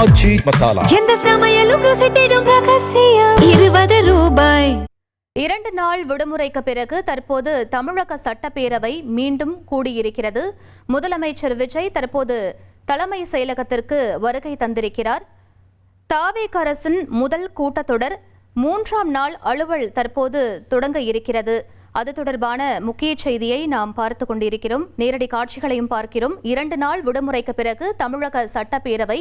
ஆச்சி மசாலா எந்த சமையலும் ருசி தேடும் ரகசியம் 20 ரூபாய். 2 நாள் விடுமுறைக்கு பிறகு தற்போது தமிழக சட்டப்பேரவை மீண்டும் கூடியிருக்கிறது. முதலமைச்சர் விஜய் தற்போது தலைமை செயலகத்திற்கு வருகை தந்திருக்கிறார். தாவேக அரசின் முதல் கூட்டத்தொடர் 3ஆம் நாள் அலுவல் தற்போது தொடங்க இருக்கிறது. அது தொடர்பான முக்கிய செய்தியை நாம் பார்த்து கொண்டிருக்கிறோம். நேரடி காட்சிகளையும் பார்க்கிறோம். 2 நாள் விடுமுறைக்கு பிறகு தமிழக சட்டப்பேரவை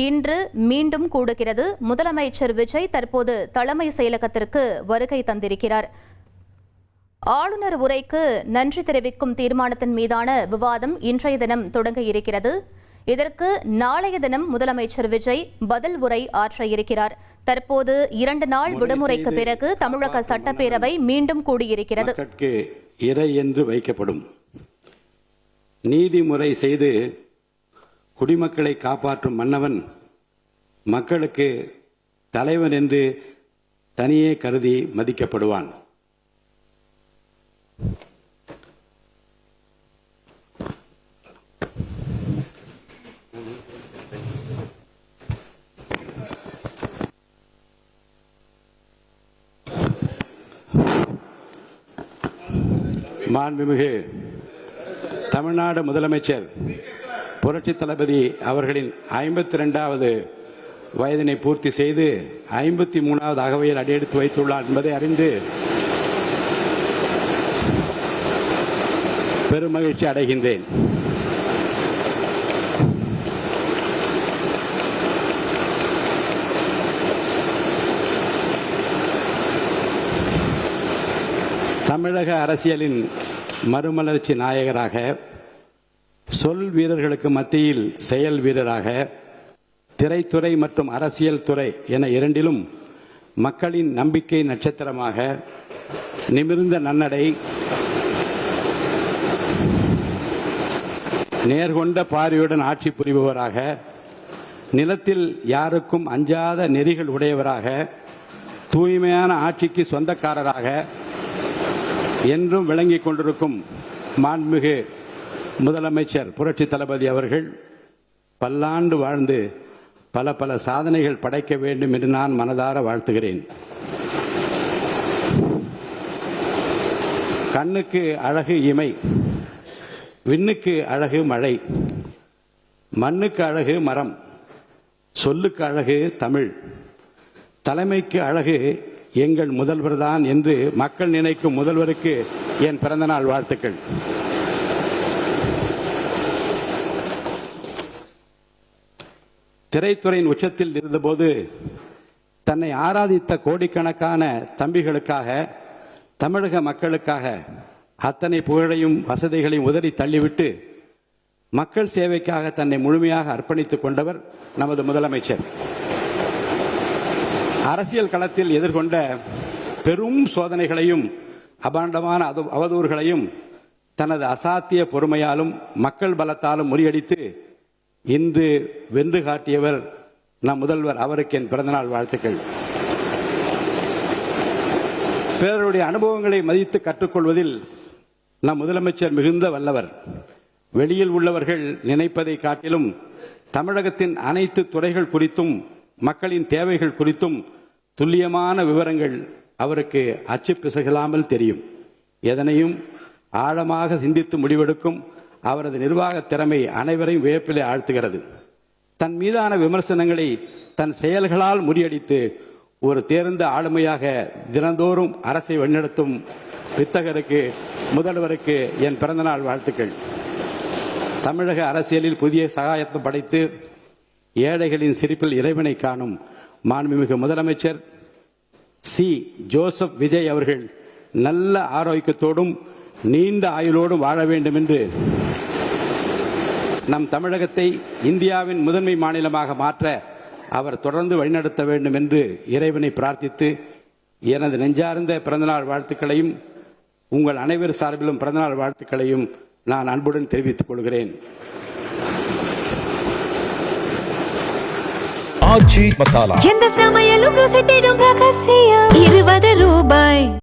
இன்று மீண்டும் கூடுகிறது. முதலமைச்சர் விஜய் தற்போது தலைமை செயலகத்திற்கு வருகை தந்திருக்கிறார். ஆளுநர் உரைக்கு நன்றி தெரிவிக்கும் தீர்மானத்தின் மீதான விவாதம் இன்றைய தினம் தொடங்க இருக்கிறது. இதற்கு நாளைய தினம் முதலமைச்சர் விஜய் பதில் உரை ஆற்ற இருக்கிறார். தற்போது 2 நாள் விடுமுறைக்கு பிறகு தமிழக சட்டப்பேரவை மீண்டும் கூடியிருக்கிறது. இறை என்று வைக்கப்படும் நீதிமுறை செய்து குடிமக்களை காப்பாற்றும் மன்னவன் மக்களுக்கு தலைவன் என்று தனியே கருதி மதிக்கப்படுவான். மாண்புமிகு தமிழ்நாடு முதலமைச்சர் புரட்சி தளபதி அவர்களின் 52வது வயதினை பூர்த்தி செய்து 53வது அகவையில் அடியெடுத்து வைத்துள்ளார் என்பதை அறிந்து பெருமகிழ்ச்சி அடைகின்றேன். தமிழக அரசியலின் மறுமலர்ச்சி நாயகராக, சொல் வீரர்களுக்கு மத்தியில் செயல் வீரராக, திரைத்துறை மற்றும் அரசியல் துறை என இரண்டிலும் மக்களின் நம்பிக்கை நட்சத்திரமாக, நிமிர்ந்த நன்னடை, நேர்கொண்ட பார்வையுடன் ஆட்சி புரிபவராக, நிலத்தில் யாருக்கும் அஞ்சாத நெறிகள் உடையவராக, தூய்மையான ஆட்சிக்கு சொந்தக்காரராக என்றும் விளங்கிக் கொண்டிருக்கும் மாண்புமிகு முதலமைச்சர் புரட்சி தளபதி அவர்கள் பல்லாண்டு வாழ்ந்து பல பல சாதனைகள் படைக்க வேண்டும் என்று நான் மனதார வாழ்த்துகிறேன். கண்ணுக்கு அழகு இமை, விண்ணுக்கு அழகு மழை, மண்ணுக்கு அழகு மரம், சொல்லுக்கு அழகு தமிழ், தலைமைக்கு அழகு எங்கள் முதல்வர் தான் என்று மக்கள் நினைக்கும் முதல்வருக்கு என் பிறந்தநாள் வாழ்த்துக்கள். திரைத்துறையின் உச்சத்தில் இருந்தபோது தன்னை ஆராதித்த கோடிக்கணக்கான தம்பிகளுக்காக, தமிழக மக்களுக்காக அத்தனை புகழையும் வசதிகளையும் உதறி தள்ளிவிட்டு மக்கள் சேவைக்காக தன்னை முழுமையாக அர்ப்பணித்துக் கொண்டவர் நமது முதலமைச்சர். அரசியல் களத்தில் எதிர்கொண்ட பெரும் சோதனைகளையும் அபாண்டமான அவதூறுகளையும் தனது அசாத்திய பொறுமையாலும் மக்கள் பலத்தாலும் முறியடித்து இன்று வென்று காட்டியவர் நம் முதல்வர். அவருக்கு என் பிறந்தநாள் வாழ்த்துக்கள். பிறருடைய அனுபவங்களை மதித்து கற்றுக்கொள்வதில் நம் முதலமைச்சர் மிகுந்த வல்லவர். வெளியில் உள்ளவர்கள் நினைப்பதை காட்டிலும் தமிழகத்தின் அனைத்து துறைகள் குறித்தும் மக்களின் தேவைகள் குறித்தும் துல்லியமான விவரங்கள் அவருக்கு அச்சு பிசகலாமல் தெரியும். எதனையும் ஆழமாக சிந்தித்து முடிவெடுக்கும் அவரது நிர்வாக திறமை அனைவரையும் வியப்பிலே ஆழ்த்துகிறது. தன் மீதான விமர்சனங்களை தன் செயல்களால் முறியடித்து ஒரு தேர்ந்த ஆளுமையாக தினந்தோறும் அரசை வழிநடத்தும் வித்தகருக்கு, முதல்வருக்கு என் பிறந்தநாள் வாழ்த்துக்கள். தமிழக அரசியலில் புதிய சகாயத்தை படைத்து ஏழைகளின் சிரிப்பில் இறைவனை காணும் மாண்புமிகு முதலமைச்சர் சி. ஜோசப் விஜய் அவர்கள் நல்ல ஆரோக்கியத்தோடும் நீண்ட ஆயுளோடும் வாழ வேண்டும் என்று, நம் தமிழகத்தை இந்தியாவின் முதன்மை மாநிலமாக மாற்ற அவர் தொடர்ந்து வழிநடத்த வேண்டும் என்று இறைவனை பிரார்த்தித்து எனது நெஞ்சார்ந்த பிறந்தநாள் வாழ்த்துக்களையும் உங்கள் அனைவர் சார்பிலும் பிறந்தநாள் வாழ்த்துக்களையும் நான் அன்புடன் தெரிவித்துக் கொள்கிறேன். ஆச்சி மசாலா எந்த சமையலும் ருசி தேடும் ரகசியம் 20 ரூபாய்.